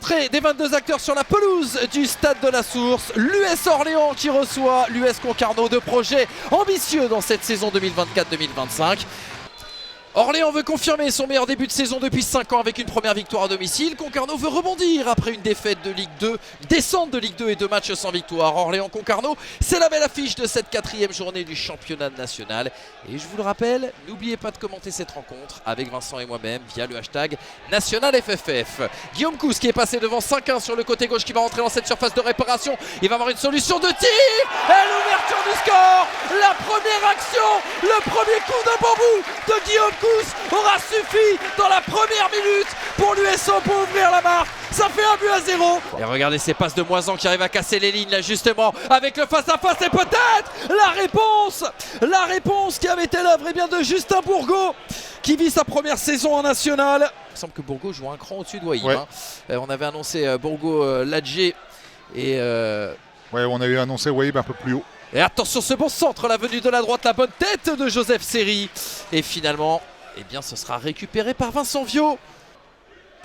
l'entrée des 22 acteurs sur la pelouse du Stade de la Source. L'US Orléans qui reçoit l'US Concarneau, de projets ambitieux dans cette saison 2024-2025. Orléans veut confirmer son meilleur début de saison depuis 5 ans avec une première victoire à domicile. Concarneau veut rebondir après une défaite de Ligue 2, descente de Ligue 2 et 2 matchs sans victoire. Orléans-Concarneau, c'est la belle affiche de cette 4e journée du championnat national. Et je vous le rappelle, n'oubliez pas de commenter cette rencontre avec Vincent et moi-même via le hashtag NationalFFF. Guillaume Cousse qui est passé devant 5-1 sur le côté gauche, qui va rentrer dans cette surface de réparation. Il va avoir une solution de tir et l'ouverture du score. La première action, le premier coup de bambou de Guillaume Cousse aura suffi dans la première minute pour l'USO pour ouvrir la marque. Ça fait 1-0. Et regardez ces passes de Moisan qui arrivent à casser les lignes là justement avec le face-à-face et peut-être la réponse qui avait été l'œuvre de Justin Bourgault qui vit sa première saison en national. Il semble que Bourgault joue un cran au-dessus de Wahib. Ouais. On avait annoncé Bourgault Ladjé et ouais, on avait annoncé Wahib un peu plus haut. Et attention, ce bon centre, la venue de la droite, la bonne tête de Joseph Seri. Et finalement, eh bien, ce sera récupéré par Vincent Viau.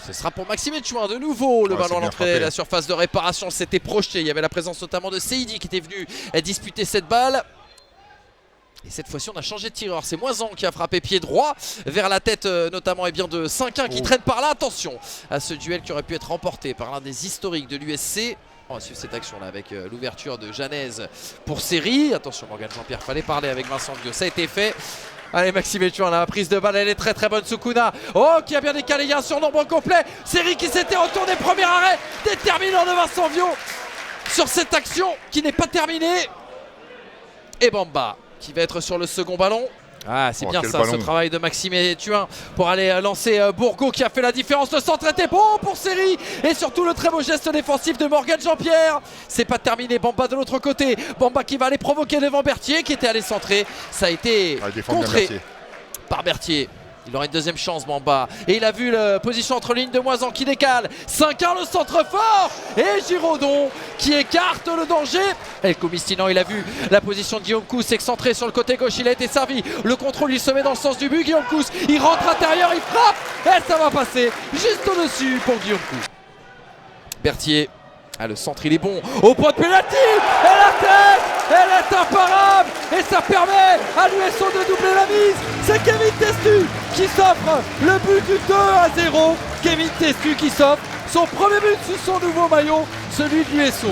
Ce sera pour Maxime Etchouin de nouveau. Le ballon à l'entrée, la surface de réparation s'était projetée. Il y avait la présence notamment de Seidi qui était venu disputer cette balle. Et cette fois-ci, on a changé de tireur. C'est Moisan qui a frappé pied droit vers la tête notamment de 5-1 qui traîne par là. Attention à ce duel qui aurait pu être remporté par l'un des historiques de l'USC. On va suivre cette action là avec l'ouverture de Janez pour Seri. Attention, Morgan Jean-Pierre, fallait parler avec Vincent Viau. Ça a été fait. Allez, Maxime Etchouin, la prise de balle, elle est très très bonne. Sukuna, oh, qui a bien décalé, il y a un surnombre complet. Seri qui s'était retourné, premier arrêt déterminant de Vincent Viau sur cette action qui n'est pas terminée. Et Bamba qui va être sur le second ballon. Ah, c'est bien ça, ce travail de Maxime Etchouin pour aller lancer Bourgault qui a fait la différence. Le centre était bon pour Seri et surtout le très beau geste défensif de Morgan Jean-Pierre. C'est pas terminé, Bamba de l'autre côté. Bamba qui va aller provoquer devant Berthier qui était allé centrer. Ça a été contré par Berthier. Il aura une deuxième chance, Bamba. Et il a vu la position entre lignes de Moisan qui décale. 5-1, le centre fort. Et Giraudon qui écarte le danger. El Comistinant, il a vu la position de Guillaume Cousse excentré sur le côté gauche. Il a été servi. Le contrôle, il se met dans le sens du but. Guillaume Cousse, il rentre intérieur, il frappe. Et ça va passer juste au-dessus pour Guillaume Cousse. Berthier. Ah, le centre, il est bon. Au point de pénalty. Et la tête, elle est imparable. Et ça permet à l'USO de doubler la mise. C'est Kevin Testu qui s'offre le but du 2-0. Kevin Testu qui s'offre son premier but sous son nouveau maillot, celui de l'USO.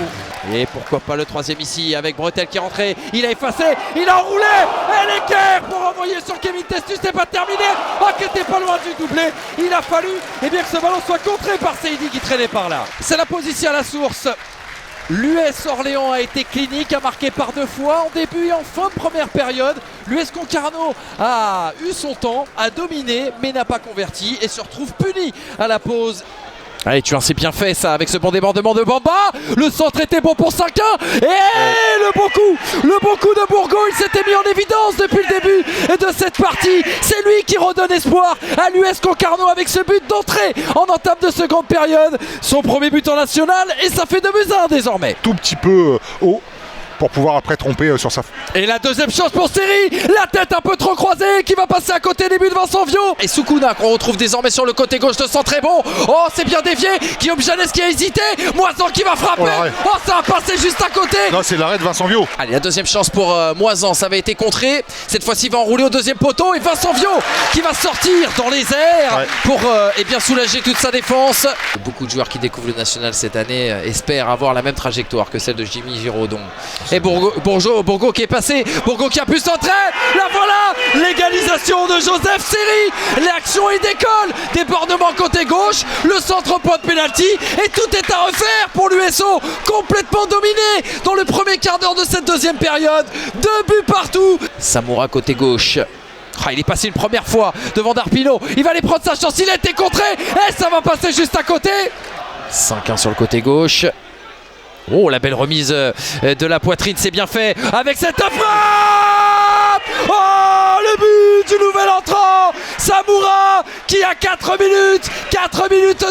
Et pourquoi pas le troisième ici avec Bretel qui est rentré. Il a effacé, il a enroulé. Et l'équerre pour envoyer sur Kevin Testu. C'est pas terminé. Ah, qui était pas loin du doublé. Il a fallu que ce ballon soit contré par Seidi qui traînait par là. C'est la position à la source. L'US Orléans a été clinique, a marqué par 2 fois en début et en fin de première période. L'US Concarneau a eu son temps, a dominé mais n'a pas converti et se retrouve puni à la pause. Allez, tu as c'est bien fait ça avec ce bon débordement de Bamba. Le centre était bon pour 5-1 et le bon coup de Bourgault. Il s'était mis en évidence depuis le début de cette partie. C'est lui qui redonne espoir à l'US Concarneau avec ce but d'entrée en entame de seconde période. Son premier but en national et ça fait 2-1 désormais. Tout petit peu haut pour pouvoir après tromper sur sa... Et la deuxième chance pour Seri, la tête un peu trop croisée qui va passer à côté des buts de Vincent Viau. Et Sukuna qu'on retrouve désormais sur le côté gauche, le centre est bon. Oh, c'est bien dévié, Guillaume Janez qui a hésité, Moisan qui va frapper. Oh, ça a passé juste à côté. Non, c'est l'arrêt de Vincent Viau. Allez, la deuxième chance pour Moisan, ça avait été contré. Cette fois-ci, il va enrouler au deuxième poteau et Vincent Viau qui va sortir dans les airs pour soulager toute sa défense. Beaucoup de joueurs qui découvrent le national cette année espèrent avoir la même trajectoire que celle de Jimmy Giraudon. Et Bourgault qui est passé, Bourgault qui a pu centrer, la voilà, l'égalisation de Joseph Seri, l'action il décolle, débordement côté gauche, le centre au point de pénalty et tout est à refaire pour l'USO, complètement dominé dans le premier quart d'heure de cette deuxième période, 2 buts partout. Samoura côté gauche. Ah, il est passé une première fois devant Darpino, il va aller prendre sa chance, il a été contré et ça va passer juste à côté. 5-1 sur le côté gauche. Oh, la belle remise de la poitrine, c'est bien fait avec cette frappe. Oh, le but du nouvel entrant Samoura qui a 4 minutes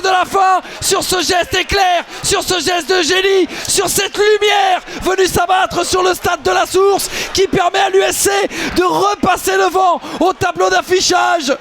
de la fin sur ce geste éclair, sur ce geste de génie, sur cette lumière venue s'abattre sur le Stade de la Source qui permet à l'USC de repasser devant au tableau d'affichage.